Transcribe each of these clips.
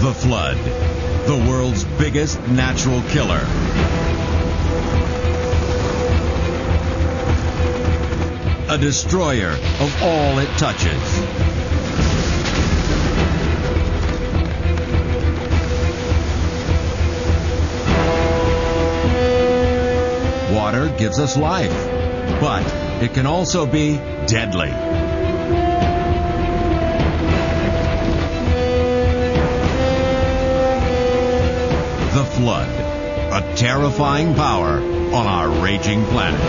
The flood, the world's biggest natural killer. A destroyer of all it touches. Water gives us life, but it can also be deadly. The flood, a terrifying power on our raging planet.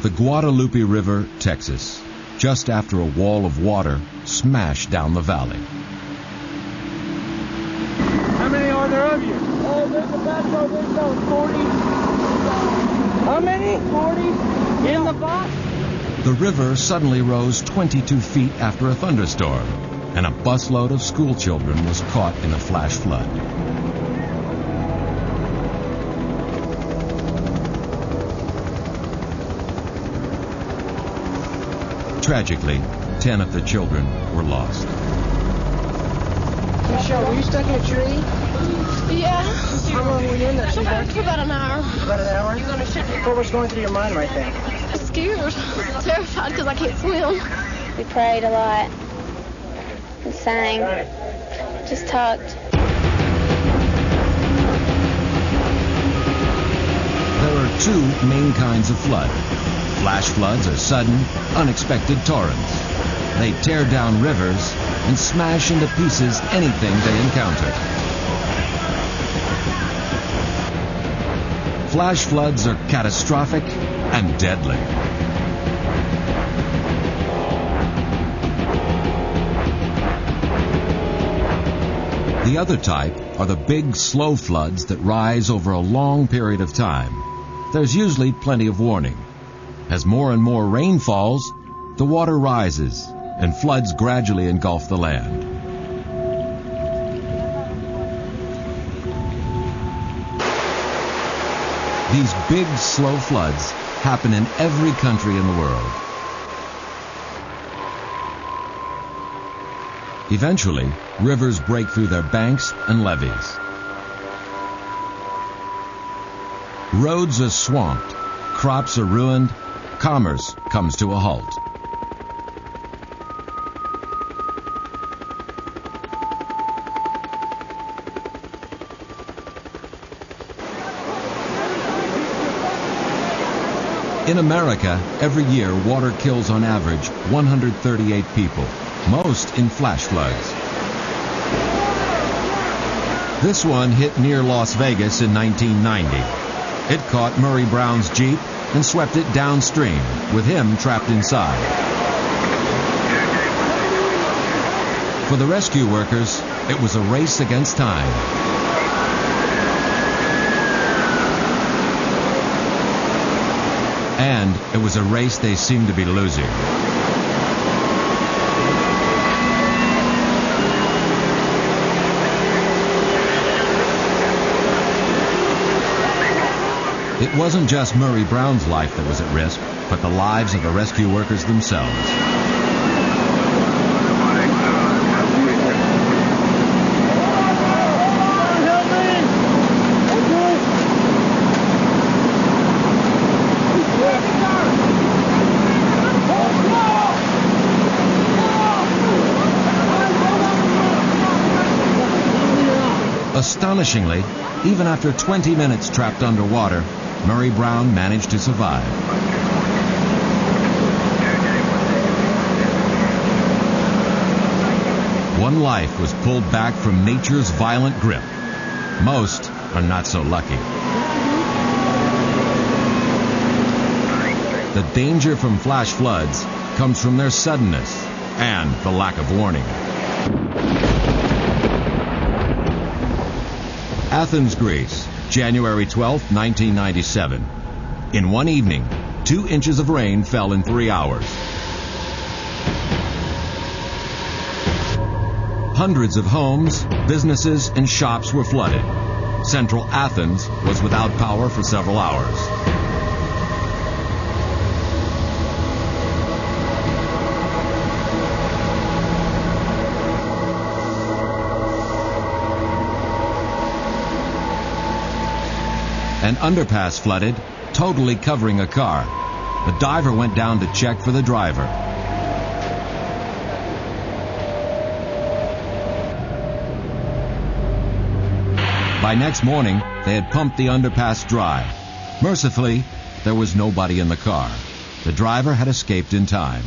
The Guadalupe River, Texas, just after a wall of water smashed down the valley. How many are there of you? There's about 40. How many? 40 in the box. The river suddenly rose 22 feet after a thunderstorm, and a busload of school children was caught in a flash flood. Tragically, 10 of the children were lost. Michelle, were you stuck in a tree? Yeah. How long were you in there, sweetheart? For about an hour. About an hour? What was going through your mind right then? I'm scared, terrified because I can't swim. We prayed a lot and sang, just talked. There are two main kinds of flood. Flash floods are sudden, unexpected torrents. They tear down rivers and smash into pieces anything they encounter. Flash floods are catastrophic and deadly. The other type are the big, slow floods that rise over a long period of time. There's usually plenty of warning. As more and more rain falls, the water rises and floods gradually engulf the land. These big, slow floods happen in every country in the world. Eventually, rivers break through their banks and levees. Roads are swamped, crops are ruined, commerce comes to a halt. In America, every year water kills on average 138 people, most in flash floods. This one hit near Las Vegas in 1990. It caught Murray Brown's Jeep and swept it downstream, with him trapped inside. For the rescue workers, it was a race against time. And it was a race they seemed to be losing. It wasn't just Murray Brown's life that was at risk, but the lives of the rescue workers themselves. Astonishingly, even after 20 minutes trapped underwater, Murray Brown managed to survive. One life was pulled back from nature's violent grip. Most are not so lucky. The danger from flash floods comes from their suddenness and the lack of warning. Athens, Greece, January 12, 1997. In one evening, 2 inches of rain fell in 3 hours. Hundreds of homes, businesses, and shops were flooded. Central Athens was without power for several hours. An underpass flooded, totally covering a car. The diver went down to check for the driver. By next morning, they had pumped the underpass dry. Mercifully, there was nobody in the car. The driver had escaped in time.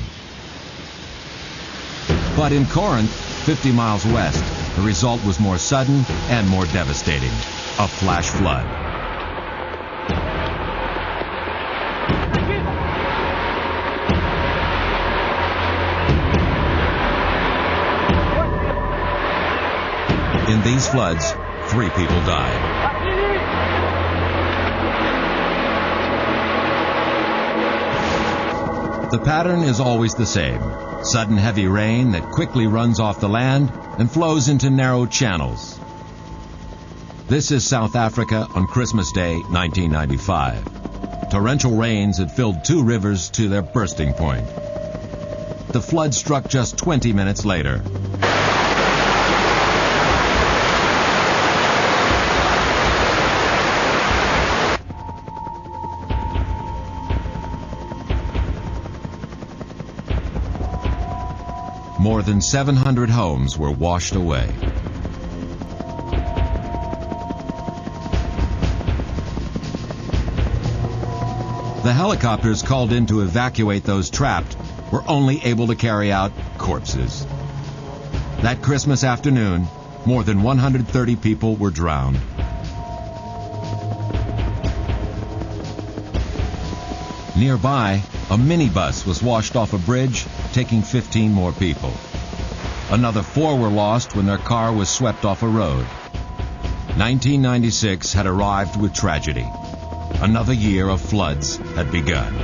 But in Corinth, 50 miles west, the result was more sudden and more devastating. A flash flood. In these floods, 3 people died. The pattern is always the same. Sudden heavy rain that quickly runs off the land and flows into narrow channels. This is South Africa on Christmas Day, 1995. Torrential rains had filled 2 rivers to their bursting point. The flood struck just 20 minutes later. More than 700 homes were washed away. The helicopters called in to evacuate those trapped were only able to carry out corpses. That Christmas afternoon, more than 130 people were drowned. Nearby, a minibus was washed off a bridge, taking 15 more people. Another 4 were lost when their car was swept off a road. 1996 had arrived with tragedy. Another year of floods had begun.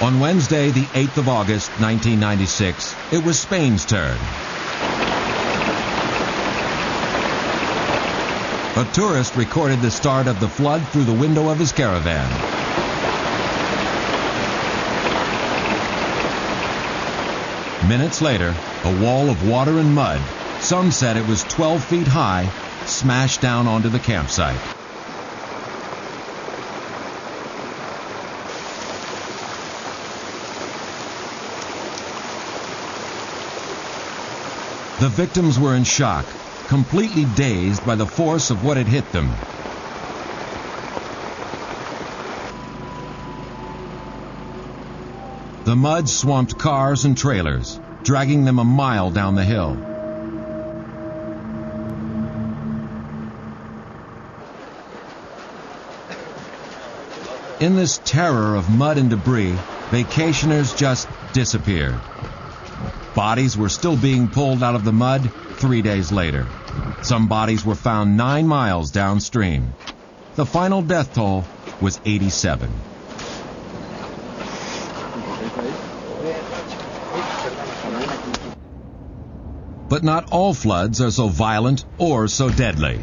On Wednesday, the 8th of August, 1996, it was Spain's turn. A tourist recorded the start of the flood through the window of his caravan. Minutes later, a wall of water and mud, some said it was 12 feet high, smashed down onto the campsite. The victims were in shock, completely dazed by the force of what had hit them. The mud swamped cars and trailers, dragging them a mile down the hill. In this terror of mud and debris, vacationers just disappeared. Bodies were still being pulled out of the mud 3 days later. Some bodies were found 9 miles downstream. The final death toll was 87. But not all floods are so violent or so deadly.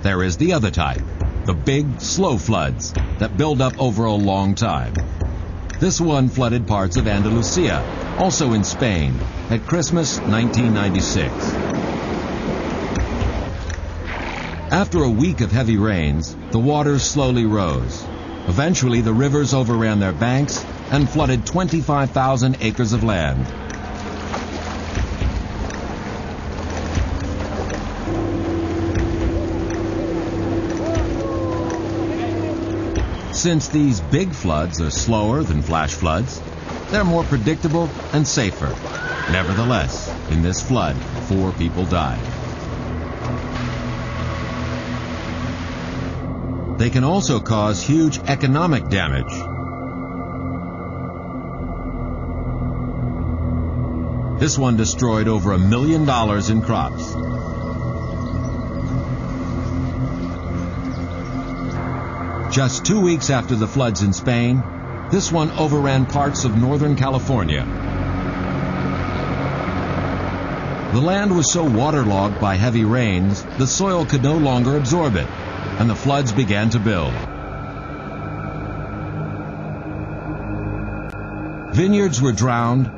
There is the other type, the big, slow floods that build up over a long time. This one flooded parts of Andalusia, also in Spain, at Christmas 1996. After a week of heavy rains, the waters slowly rose. Eventually, the rivers overran their banks and flooded 25,000 acres of land. Since these big floods are slower than flash floods, they're more predictable and safer. Nevertheless, in this flood, 4 people died. They can also cause huge economic damage. This one destroyed over $1 million in crops. Just 2 weeks after the floods in Spain, this one overran parts of Northern California. The land was so waterlogged by heavy rains, the soil could no longer absorb it, and the floods began to build. Vineyards were drowned,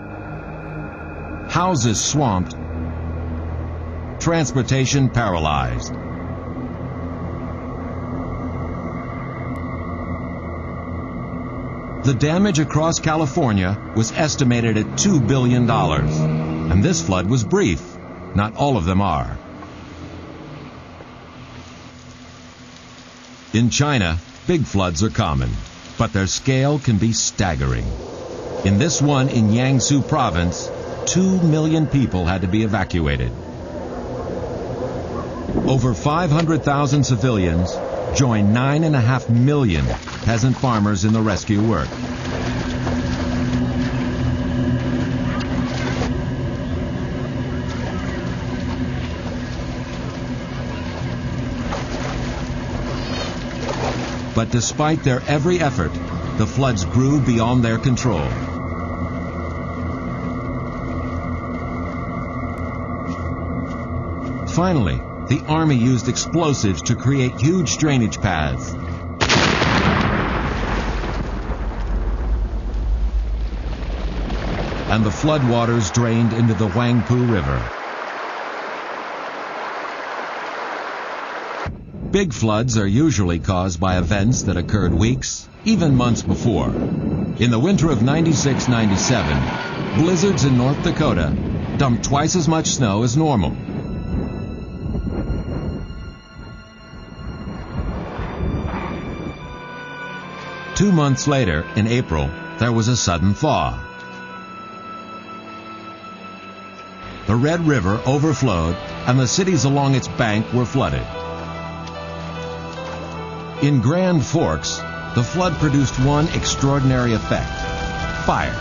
houses swamped, transportation paralyzed. The damage across California was estimated at $2 billion. And this flood was brief. Not all of them are. In China, big floods are common, but their scale can be staggering. In this one in Jiangsu province, 2 million people had to be evacuated. Over 500,000 civilians joined 9.5 million peasant farmers in the rescue work. But despite their every effort, the floods grew beyond their control. Finally, the army used explosives to create huge drainage paths. And the floodwaters drained into the Huangpu River. Big floods are usually caused by events that occurred weeks, even months before. In the winter of '96-97, blizzards in North Dakota dumped twice as much snow as normal. Two months later, in April, there was a sudden thaw. The Red River overflowed, and the cities along its bank were flooded. In Grand Forks, the flood produced one extraordinary effect: fire,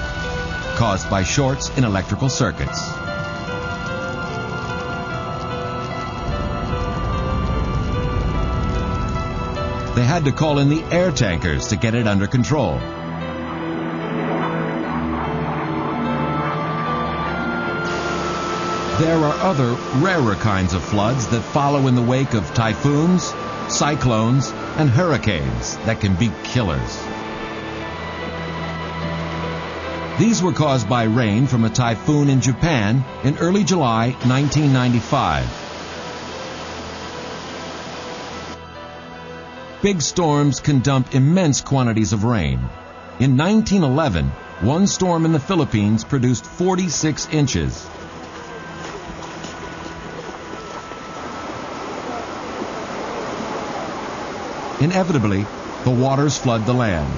caused by shorts in electrical circuits. They had to call in the air tankers to get it under control. There are other, rarer kinds of floods that follow in the wake of typhoons, cyclones, and hurricanes that can be killers. These were caused by rain from a typhoon in Japan in early July 1995. Big storms can dump immense quantities of rain. In 1911, one storm in the Philippines produced 46 inches. Inevitably, the waters flood the land.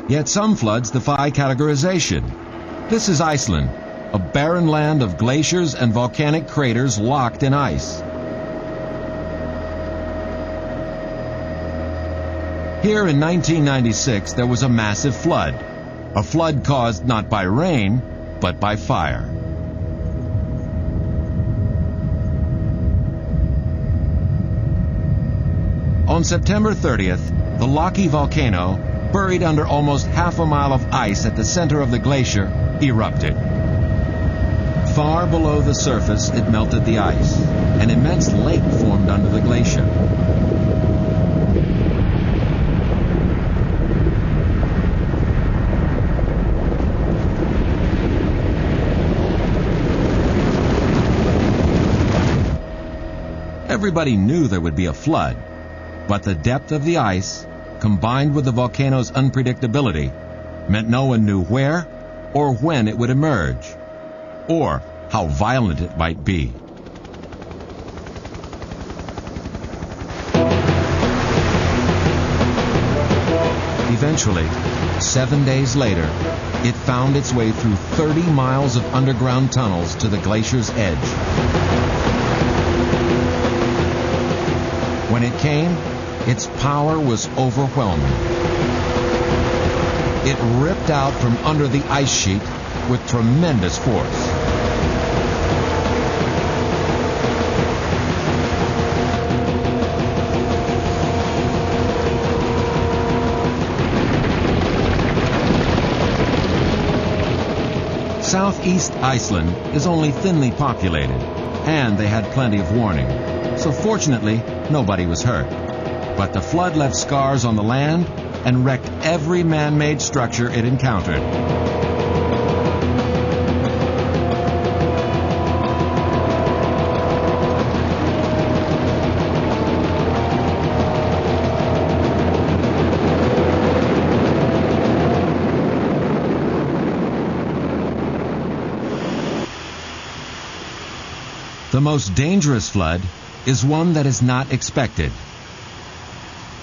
Yet some floods defy categorization. This is Iceland, a barren land of glaciers and volcanic craters locked in ice. Here in 1996, there was a massive flood. A flood caused not by rain, but by fire. On September 30th, the Laki volcano, buried under almost half a mile of ice at the center of the glacier, erupted. Far below the surface, it melted the ice. An immense lake formed under the glacier. Everybody knew there would be a flood, but the depth of the ice, combined with the volcano's unpredictability, meant no one knew where or when it would emerge, or how violent it might be. Eventually, 7 days later, it found its way through 30 miles of underground tunnels to the glacier's edge. When it came, its power was overwhelming. It ripped out from under the ice sheet with tremendous force. Southeast Iceland is only thinly populated, and they had plenty of warning. So fortunately, nobody was hurt. But the flood left scars on the land and wrecked every man-made structure it encountered. The most dangerous flood is one that is not expected.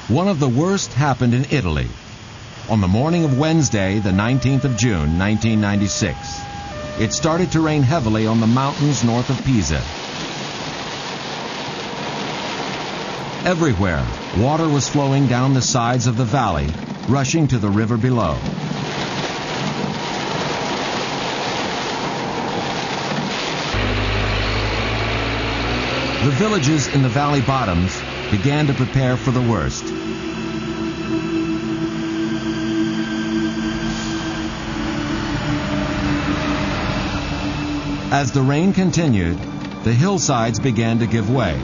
One of the worst happened in Italy on the morning of Wednesday, the 19th of June, 1996. It started to rain heavily on the mountains north of Pisa. Everywhere, water was flowing down the sides of the valley, rushing to the river below. The villages in the valley bottoms began to prepare for the worst. As the rain continued, the hillsides began to give way.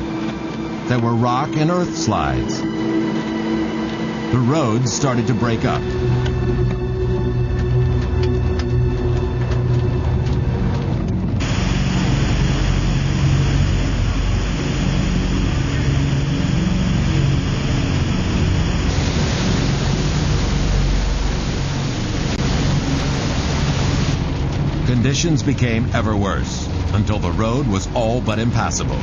There were rock and earth slides. The roads started to break up. Conditions became ever worse, until the road was all but impassable.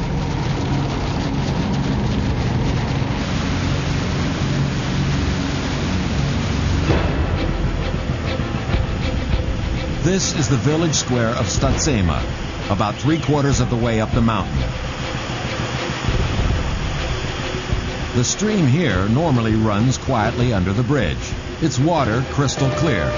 This is the village square of Stazzema, about 3/4 of the way up the mountain. The stream here normally runs quietly under the bridge, its water crystal clear.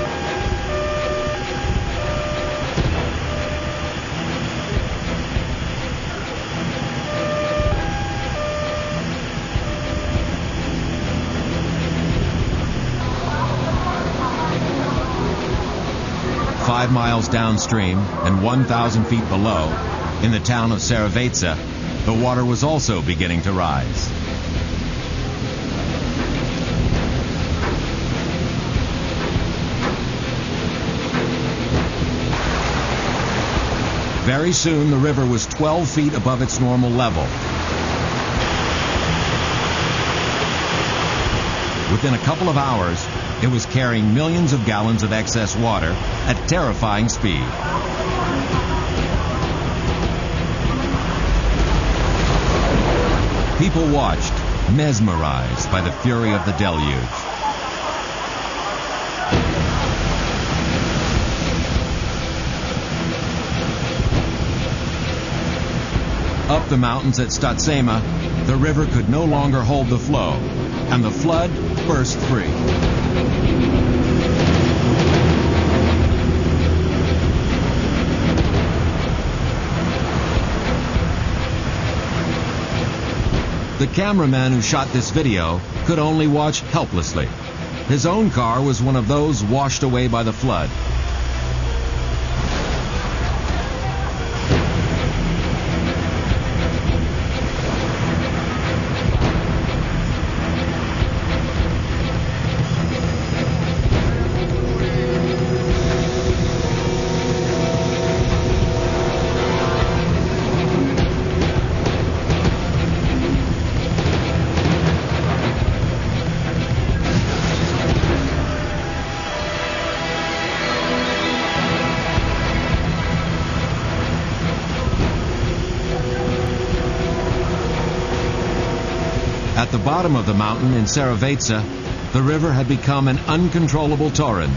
Five miles downstream and 1,000 feet below, in the town of Saravezza, the water was also beginning to rise. Very soon, the river was 12 feet above its normal level. Within a couple of hours, it was carrying millions of gallons of excess water at terrifying speed. People watched, mesmerized by the fury of the deluge. Up the mountains at Stazzema, the river could no longer hold the flow, and the flood burst free. The cameraman who shot this video could only watch helplessly. His own car was one of those washed away by the flood. At the bottom of the mountain in Saravetsa, the river had become an uncontrollable torrent.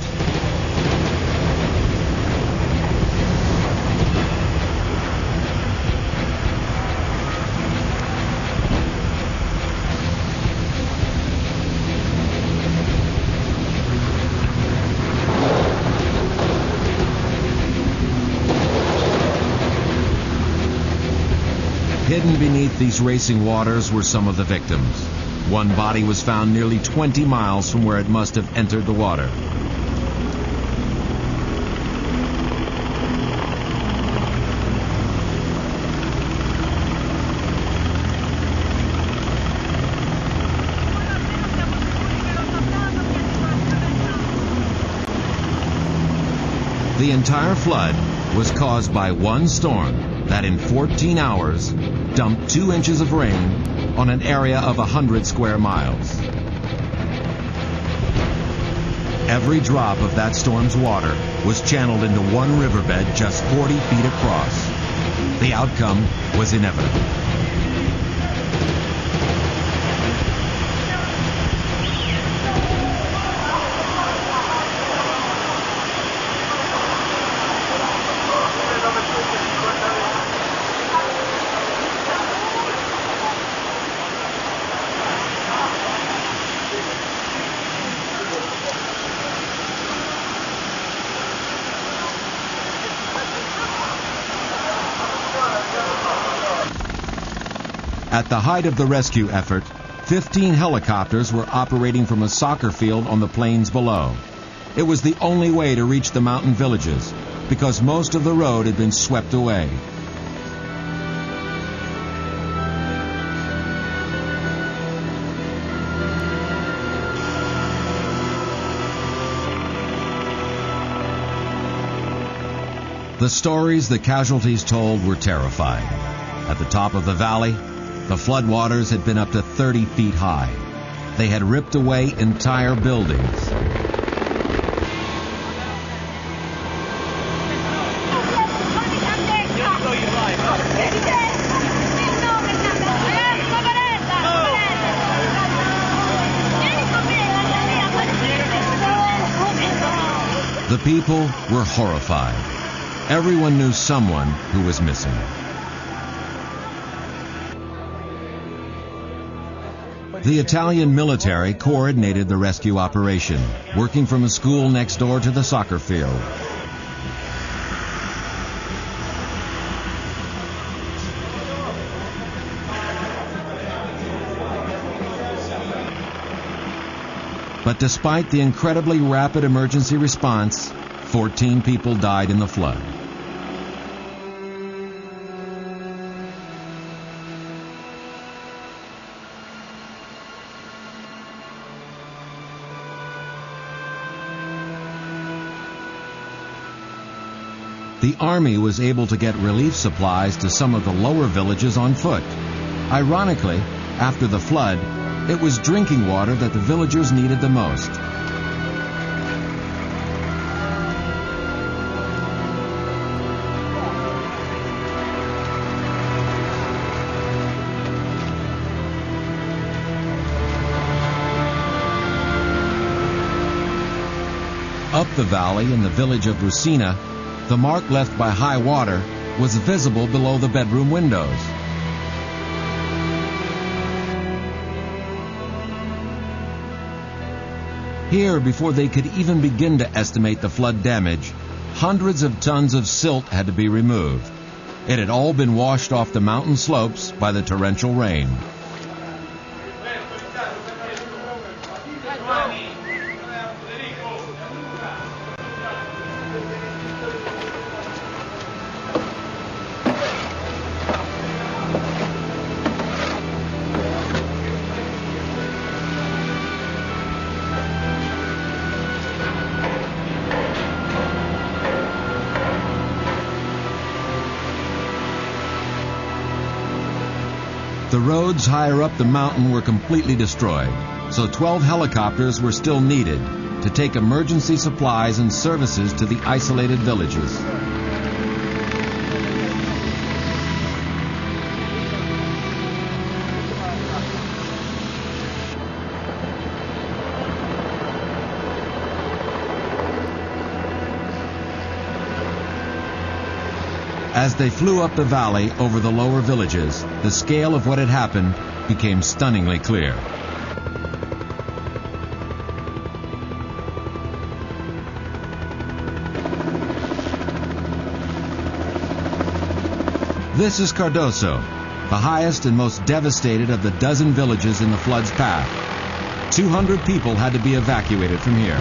Hidden beneath these racing waters were some of the victims. One body was found nearly 20 miles from where it must have entered the water. The entire flood was caused by one storm that in 14 hours dumped 2 inches of rain on an area of 100 square miles. Every drop of that storm's water was channeled into one riverbed just 40 feet across. The outcome was inevitable. At the height of the rescue effort, 15 helicopters were operating from a soccer field on the plains below. It was the only way to reach the mountain villages, because most of the road had been swept away. The stories the casualties told were terrifying. At the top of the valley, the floodwaters had been up to 30 feet high. They had ripped away entire buildings. The people were horrified. Everyone knew someone who was missing. The Italian military coordinated the rescue operation, working from a school next door to the soccer field. But despite the incredibly rapid emergency response, 14 people died in the flood. The army was able to get relief supplies to some of the lower villages on foot. Ironically, after the flood, it was drinking water that the villagers needed the most. Up the valley in the village of Rusina, the mark left by high water was visible below the bedroom windows. Here, before they could even begin to estimate the flood damage, hundreds of tons of silt had to be removed. It had all been washed off the mountain slopes by the torrential rain. The roads higher up the mountain were completely destroyed, so 12 helicopters were still needed to take emergency supplies and services to the isolated villages. As they flew up the valley over the lower villages, the scale of what had happened became stunningly clear. This is Cardoso, the highest and most devastated of the dozen villages in the flood's path. 200 people had to be evacuated from here.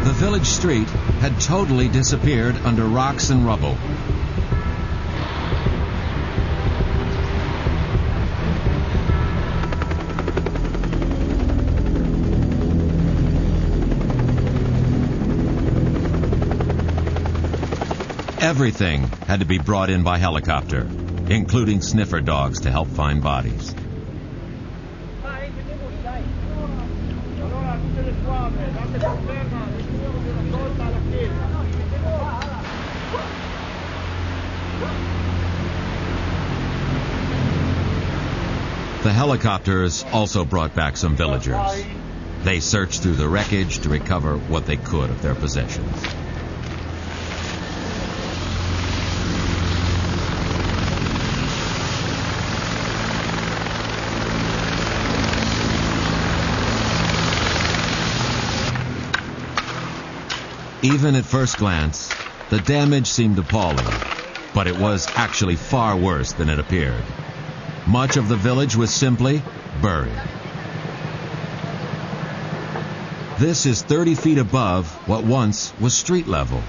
The village street had totally disappeared under rocks and rubble. Everything had to be brought in by helicopter, including sniffer dogs to help find bodies. The helicopters also brought back some villagers. They searched through the wreckage to recover what they could of their possessions. Even at first glance, the damage seemed appalling, but it was actually far worse than it appeared. Much of the village was simply buried. This is 30 feet above what once was street level.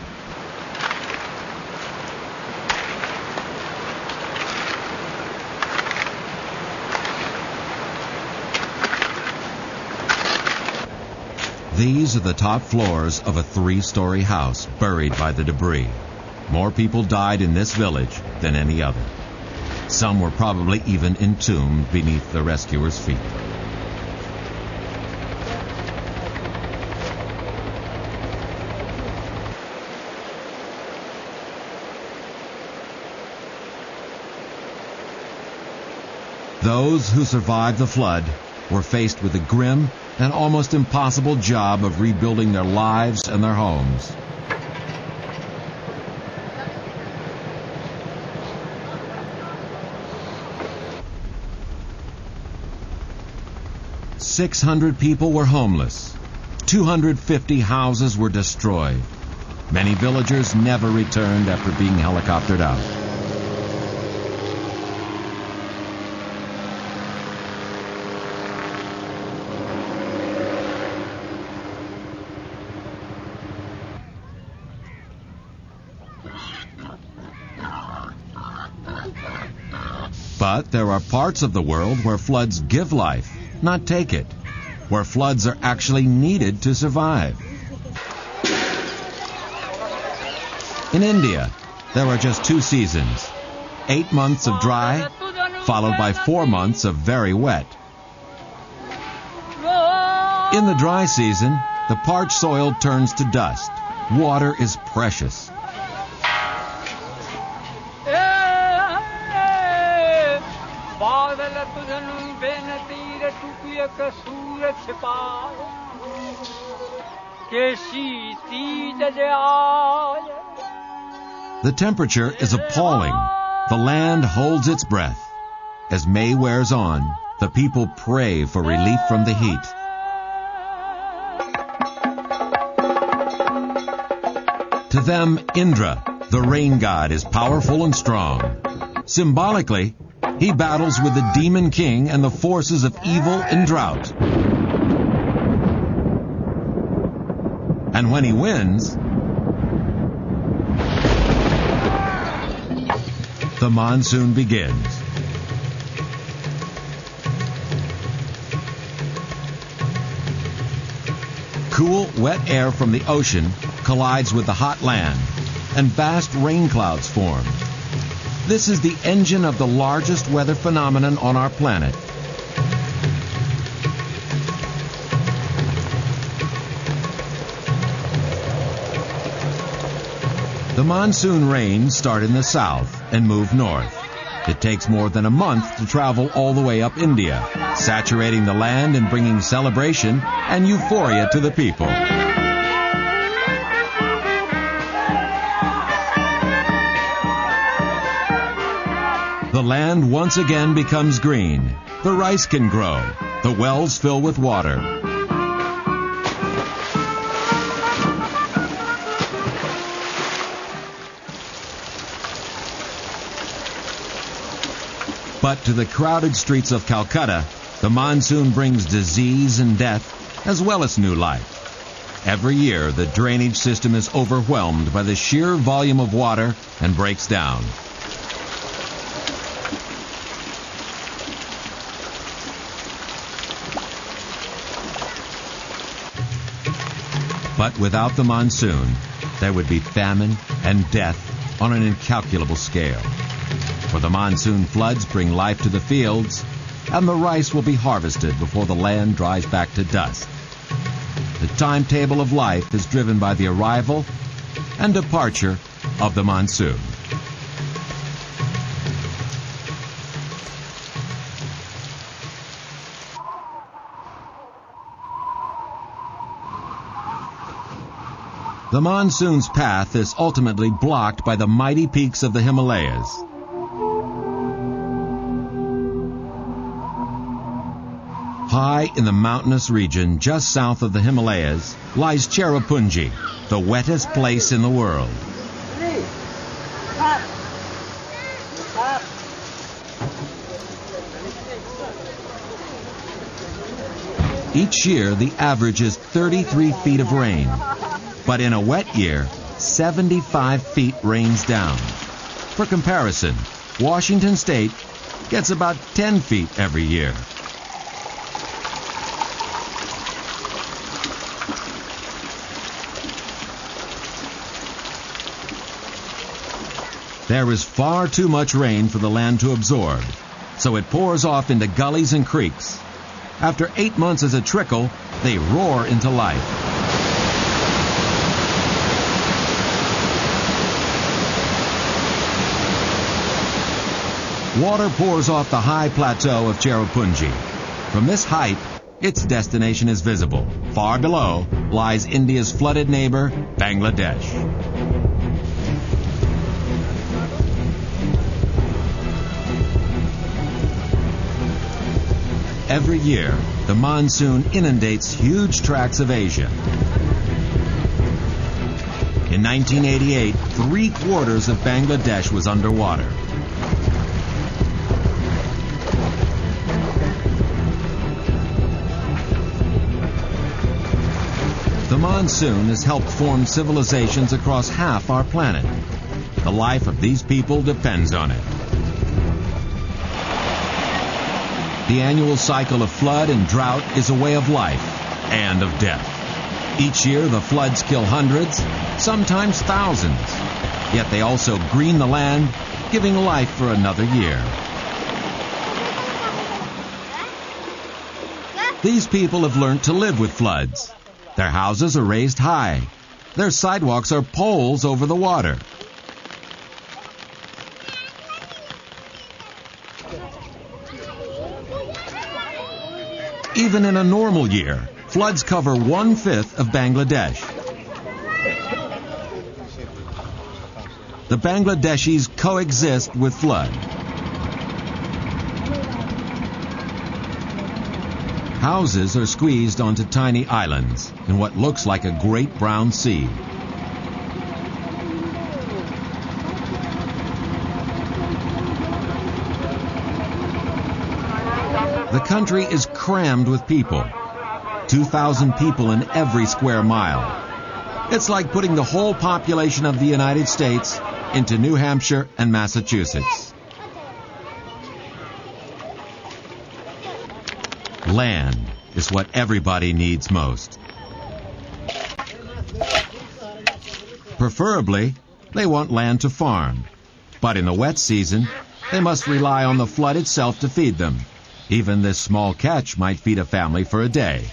These are the top floors of a 3-story house buried by the debris. More people died in this village than any other. Some were probably even entombed beneath the rescuers' feet. Those who survived the flood were faced with the grim and almost impossible job of rebuilding their lives and their homes. "600 people were homeless. 250 houses were destroyed. Many villagers never returned after being helicoptered out." But there are parts of the world where floods give life, not take it, where floods are actually needed to survive. In India, there are just 2 seasons, 8 months of dry, followed by 4 months of very wet. In the dry season, the parched soil turns to dust. Water is precious. The temperature is appalling. The land holds its breath. As May wears on, the people pray for relief from the heat. To them, Indra, the rain god, is powerful and strong. Symbolically, he battles with the demon king and the forces of evil and drought. And when he wins, the monsoon begins. Cool, wet air from the ocean collides with the hot land, and vast rain clouds form. This is the engine of the largest weather phenomenon on our planet. The monsoon rains start in the south and move north. It takes more than a month to travel all the way up India, saturating the land and bringing celebration and euphoria to the people. The land once again becomes green. The rice can grow. The wells fill with water. But to the crowded streets of Calcutta, the monsoon brings disease and death, as well as new life. Every year, the drainage system is overwhelmed by the sheer volume of water and breaks down. But without the monsoon, there would be famine and death on an incalculable scale. For the monsoon floods bring life to the fields, and the rice will be harvested before the land dries back to dust. The timetable of life is driven by the arrival and departure of the monsoon. The monsoon's path is ultimately blocked by the mighty peaks of the Himalayas. High in the mountainous region just south of the Himalayas lies Cherrapunji, the wettest place in the world. Each year, the average is 33 feet of rain. But in a wet year, 75 feet rains down. For comparison, Washington State gets about 10 feet every year. There is far too much rain for the land to absorb, so it pours off into gullies and creeks. After 8 months as a trickle, they roar into life. Water pours off the high plateau of Cherrapunji. From this height, its destination is visible. Far below lies India's flooded neighbor, Bangladesh. Every year, the monsoon inundates huge tracts of Asia. In 1988, 3/4 of Bangladesh was underwater. The monsoon has helped form civilizations across half our planet. The life of these people depends on it. The annual cycle of flood and drought is a way of life and of death. Each year, the floods kill hundreds, sometimes thousands. Yet they also green the land, giving life for another year. These people have learned to live with floods. Their houses are raised high. Their sidewalks are poles over the water. Even in a normal year, floods cover 1/5 of Bangladesh. The Bangladeshis coexist with flood. Houses are squeezed onto tiny islands in what looks like a great brown sea. The country is crammed with people. 2,000 people in every square mile. It's like putting the whole population of the United States into New Hampshire and Massachusetts. Land is what everybody needs most. Preferably, they want land to farm. But in the wet season, they must rely on the flood itself to feed them. Even this small catch might feed a family for a day.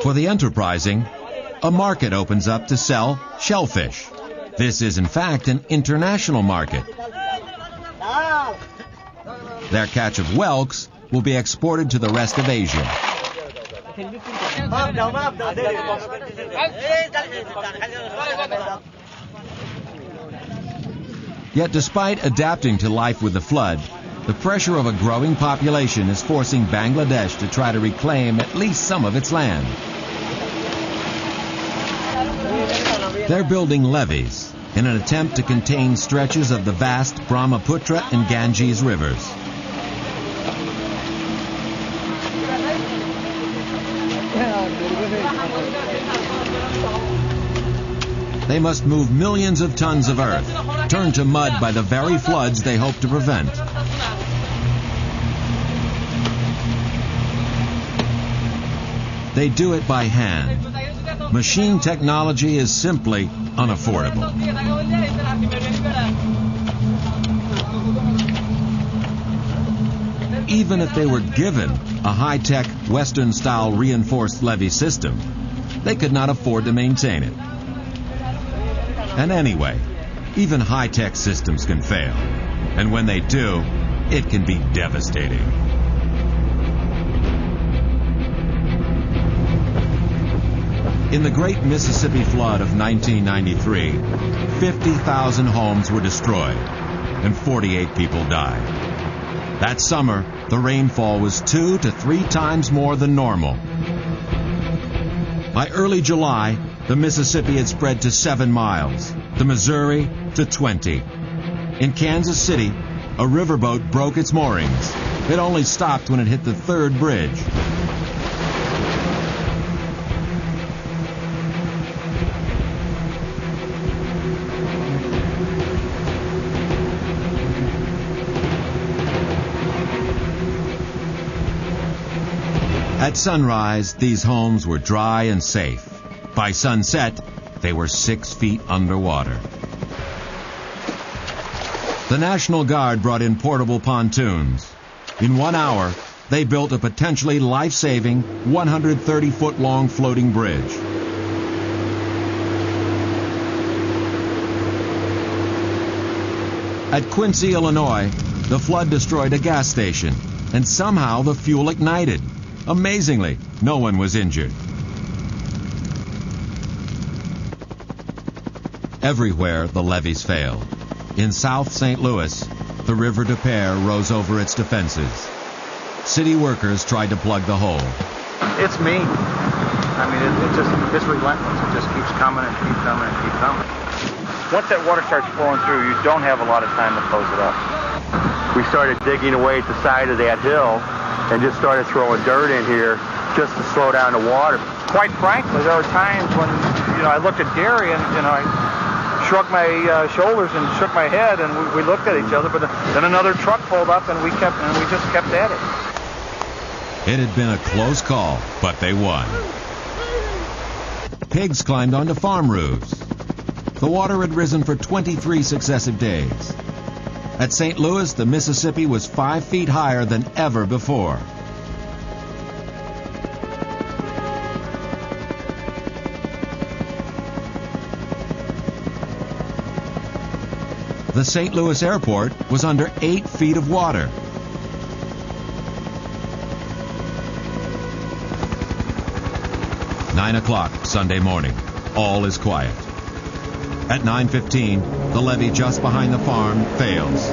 For the enterprising, a market opens up to sell shellfish. This is, in fact, an international market. Their catch of whelks will be exported to the rest of Asia. Yet despite adapting to life with the flood, the pressure of a growing population is forcing Bangladesh to try to reclaim at least some of its land. They're building levees in an attempt to contain stretches of the vast Brahmaputra and Ganges rivers. They must move millions of tons of earth, turned to mud by the very floods they hope to prevent. They do it by hand. Machine technology is simply unaffordable. Even if they were given a high-tech, Western-style reinforced levee system, they could not afford to maintain it. And anyway, even high-tech systems can fail. And when they do, it can be devastating. In the Great Mississippi Flood of 1993, 50,000 homes were destroyed and 48 people died. That summer, the rainfall was 2 to 3 times more than normal. By early July, the Mississippi had spread to 7 miles, the Missouri to 20. In Kansas City, a riverboat broke its moorings. It only stopped when it hit the 3rd bridge. At sunrise, these homes were dry and safe. By sunset, they were 6 feet underwater. The National Guard brought in portable pontoons. In 1 hour, they built a potentially life-saving 130-foot-long floating bridge. At Quincy, Illinois, the flood destroyed a gas station, and somehow the fuel ignited. Amazingly, no one was injured. Everywhere, the levees failed. In South St. Louis, the River des Peres rose over its defenses. City workers tried to plug the hole. It's mean. I mean, it's relentless. It just keeps coming and keeps coming and keeps coming. Once that water starts flowing through, you don't have a lot of time to close it up. We started digging away at the side of that hill and just started throwing dirt in here just to slow down the water. Quite frankly, there were times when, I looked at Gary and, I shrugged my shoulders and shook my head, and we looked at each other, but then another truck pulled up and we just kept at it. It had been a close call, but they won. Pigs climbed onto farm roofs. The water had risen for 23 successive days. At St. Louis, the Mississippi was 5 feet higher than ever before. The St. Louis airport was under 8 feet of water. Nine o'clock Sunday morning. All is quiet. At 9:15, the levee just behind the farm fails.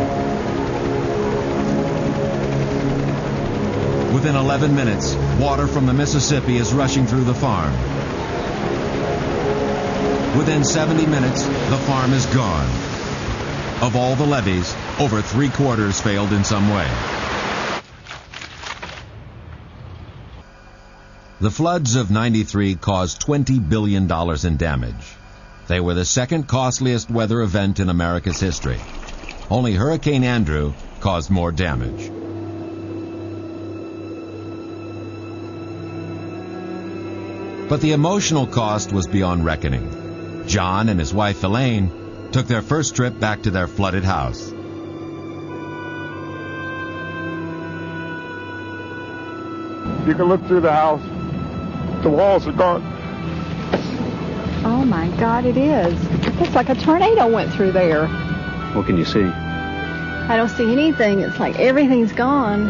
Within 11 minutes, water from the Mississippi is rushing through the farm. Within 70 minutes, the farm is gone. Of all the levees, over 3/4 failed in some way. The floods of '93 caused $20 billion in damage. They were the second costliest weather event in America's history. Only Hurricane Andrew caused more damage. But the emotional cost was beyond reckoning. John and his wife Elaine took their first trip back to their flooded house. You can look through the house The walls are gone. Oh my God, it is. It's like a tornado went through there. What can you see? I don't see anything. It's like everything's gone.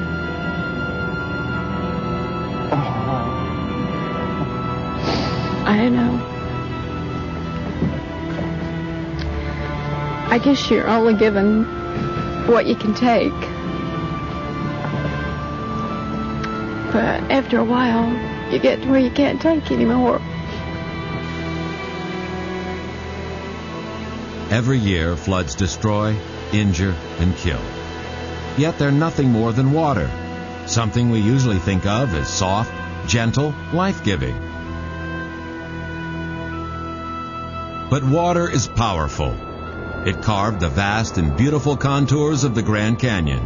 I know. I guess you're only given what you can take. But after a while, you get to where you can't take anymore. Every year, floods destroy, injure, and kill. Yet they're nothing more than water, something we usually think of as soft, gentle, life-giving. But water is powerful. It carved the vast and beautiful contours of the Grand Canyon.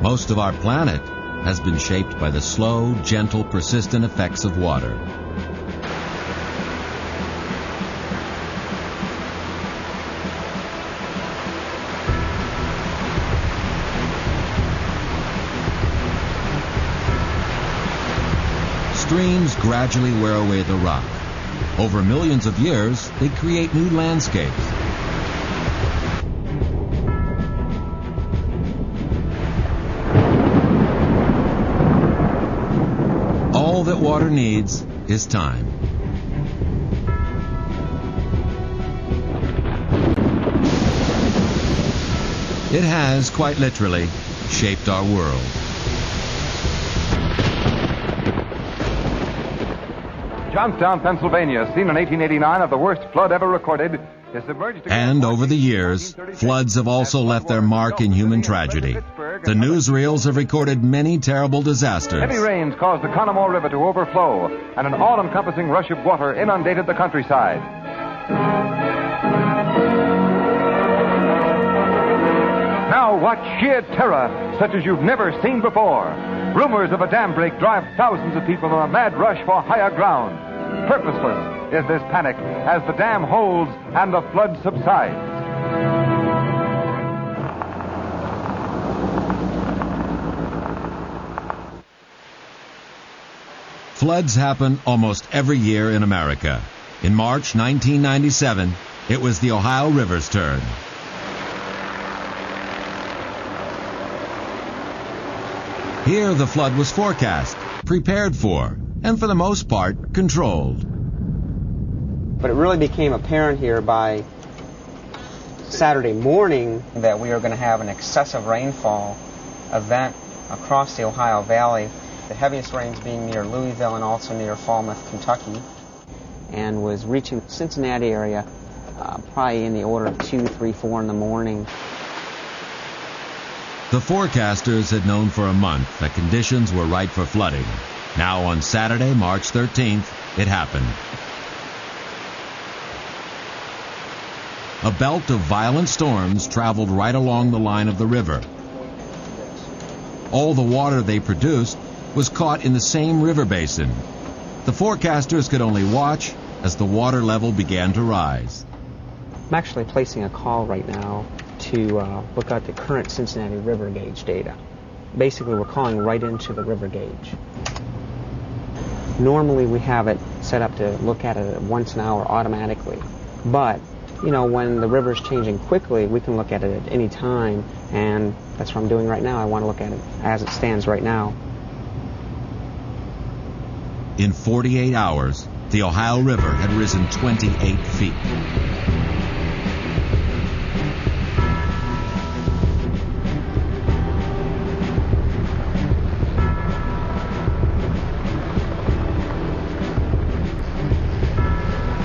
Most of our planet has been shaped by the slow, gentle, persistent effects of water. Streams gradually wear away the rock. Over millions of years, they create new landscapes. All that water needs is time. It has, quite literally, shaped our world. Johnstown, Pennsylvania, scene in 1889 of the worst flood ever recorded, is submerged. And over the years, floods have also left their mark in human tragedy. The newsreels have recorded many terrible disasters. Heavy rains caused the Conemaugh River to overflow, and an all-encompassing rush of water inundated the countryside. Now watch sheer terror such as you've never seen before. Rumors of a dam break drive thousands of people on a mad rush for higher ground. Purposeless is this panic as the dam holds and the flood subsides. Floods happen almost every year in America. In March 1997, it was the Ohio River's turn. Here, the flood was forecast, prepared for, and for the most part, controlled. But it really became apparent here by Saturday morning that we are going to have an excessive rainfall event across the Ohio Valley. The heaviest rains being near Louisville and also near Falmouth, Kentucky, and was reaching the Cincinnati area probably in the order of 2, 3, 4 in the morning. The forecasters had known for a month that conditions were right for flooding. Now on Saturday, March 13th, it happened. A belt of violent storms traveled right along the line of the river. All the water they produced was caught in the same river basin. The forecasters could only watch as the water level began to rise. I'm actually placing a call right now to look at the current Cincinnati river gauge data. Basically, we're calling right into the river gauge. Normally, we have it set up to look at it once an hour automatically. But, you know, when the river's changing quickly, we can look at it at any time, and that's what I'm doing right now. I want to look at it as it stands right now. In 48 hours, the Ohio River had risen 28 feet.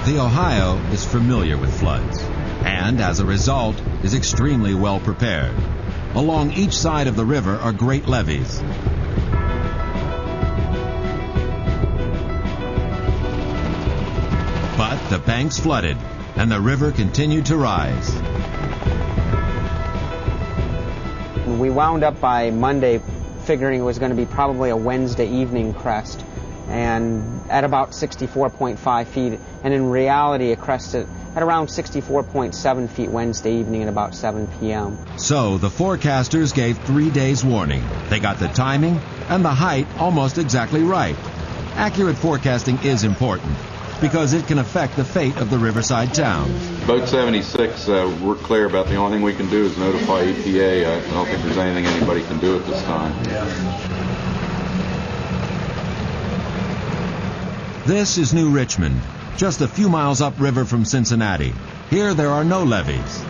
The Ohio is familiar with floods, and as a result is extremely well prepared. Along each side of the river are great levees. But the banks flooded, and the river continued to rise. We wound up by Monday figuring it was going to be probably a Wednesday evening crest, and at about 64.5 feet, and in reality it crested at around 64.7 feet Wednesday evening at about 7 p.m. So the forecasters gave 3 days warning. They got the timing and the height almost exactly right. Accurate forecasting is important because it can affect the fate of the riverside towns. Boat 76, we're clear about the only thing we can do is notify EPA. I don't think there's anything anybody can do at this time. This is New Richmond, just a few miles upriver from Cincinnati. Here there are no levees.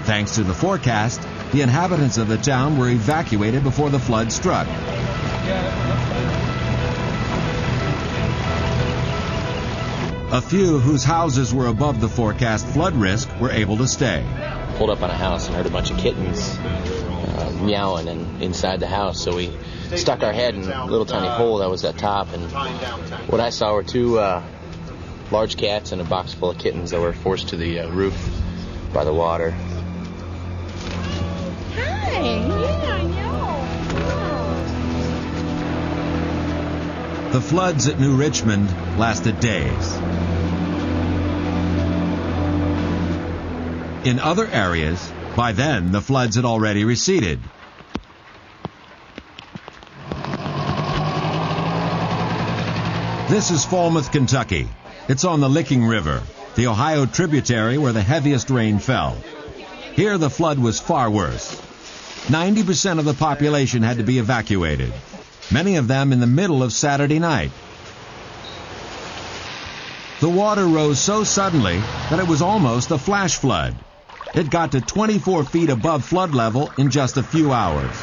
Thanks to the forecast, the inhabitants of the town were evacuated before the flood struck. A few whose houses were above the forecast flood risk were able to stay. Pulled up on a house and heard a bunch of kittens meowing inside the house, so we stuck our head in a little tiny hole that was at top, and what I saw were two large cats and a box full of kittens that were forced to the roof by the water. Hi. Yeah, I know. The floods at New Richmond lasted days. In other areas, by then the floods had already receded. This is Falmouth, Kentucky. It's on the Licking River, the Ohio tributary where the heaviest rain fell. Here the flood was far worse. 90% of the population had to be evacuated, many of them in the middle of Saturday night. The water rose so suddenly that it was almost a flash flood. It got to 24 feet above flood level in just a few hours.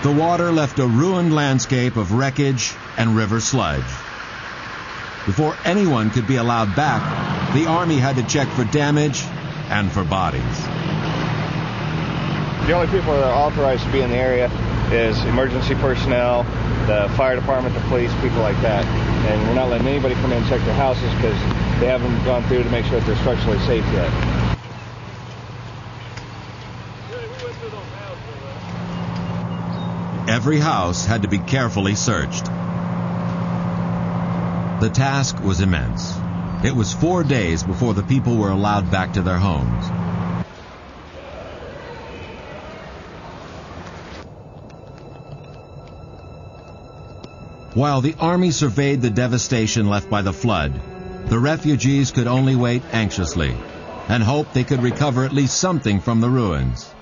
The water left a ruined landscape of wreckage and river sludge. Before anyone could be allowed back, the Army had to check for damage and for bodies. The only people that are authorized to be in the area is emergency personnel, the fire department, the police, people like that. And we're not letting anybody come in and check their houses because they haven't gone through to make sure that they're structurally safe yet. Every house had to be carefully searched. The task was immense. It was 4 days before the people were allowed back to their homes. While the Army surveyed the devastation left by the flood, the refugees could only wait anxiously and hope they could recover at least something from the ruins.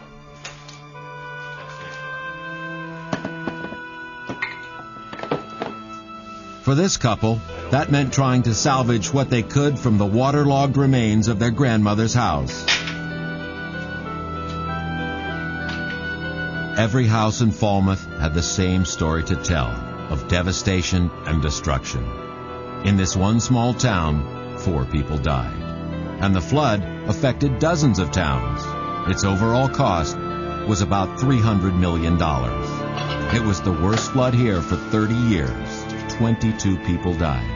For this couple, that meant trying to salvage what they could from the waterlogged remains of their grandmother's house. Every house in Falmouth had the same story to tell of devastation and destruction. In this one small town, 4 people died. And the flood affected dozens of towns. Its overall cost was about $300 million. It was the worst flood here for 30 years. 22 people died.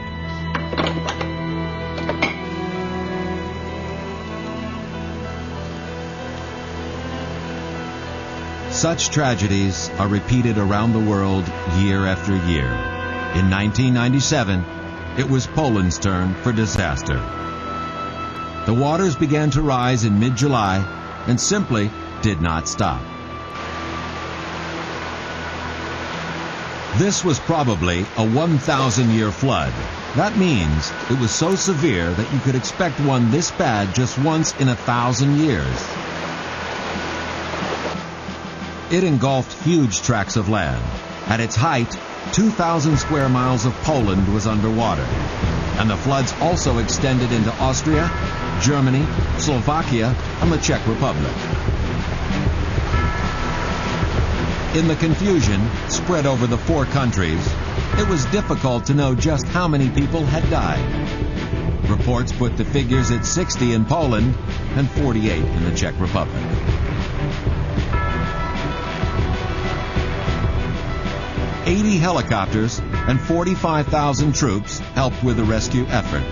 Such tragedies are repeated around the world year after year. In 1997, it was Poland's turn for disaster. The waters began to rise in mid-July and simply did not stop. This was probably a 1,000-year flood. That means it was so severe that you could expect one this bad just once in 1,000 years. It engulfed huge tracts of land. At its height, 2,000 square miles of Poland was underwater. And the floods also extended into Austria, Germany, Slovakia, and the Czech Republic. In the confusion spread over the 4 countries, it was difficult to know just how many people had died. Reports put the figures at 60 in Poland and 48 in the Czech Republic. $80 helicopters and 45,000 troops helped with the rescue effort.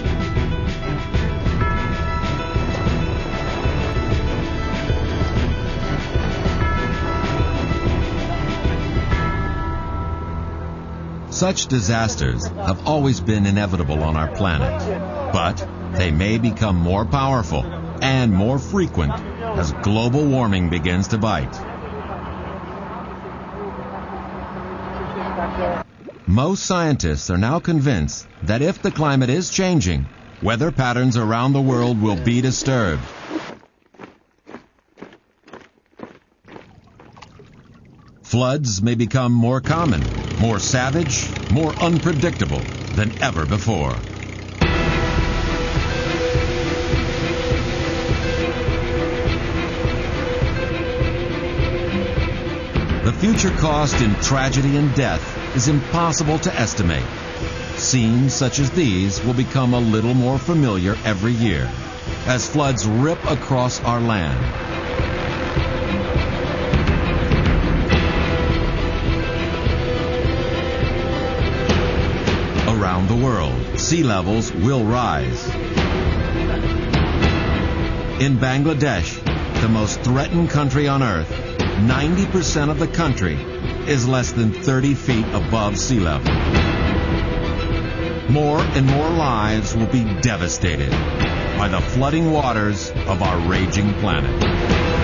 Such disasters have always been inevitable on our planet, but they may become more powerful and more frequent as global warming begins to bite. Most scientists are now convinced that if the climate is changing, weather patterns around the world will be disturbed. Floods may become more common, more savage, more unpredictable than ever before. The future cost in tragedy and death is impossible to estimate. Scenes such as these will become a little more familiar every year as floods rip across our land. Around the world, sea levels will rise. In Bangladesh, the most threatened country on Earth, 90% of the country is less than 30 feet above sea level. More and more lives will be devastated by the flooding waters of our raging planet.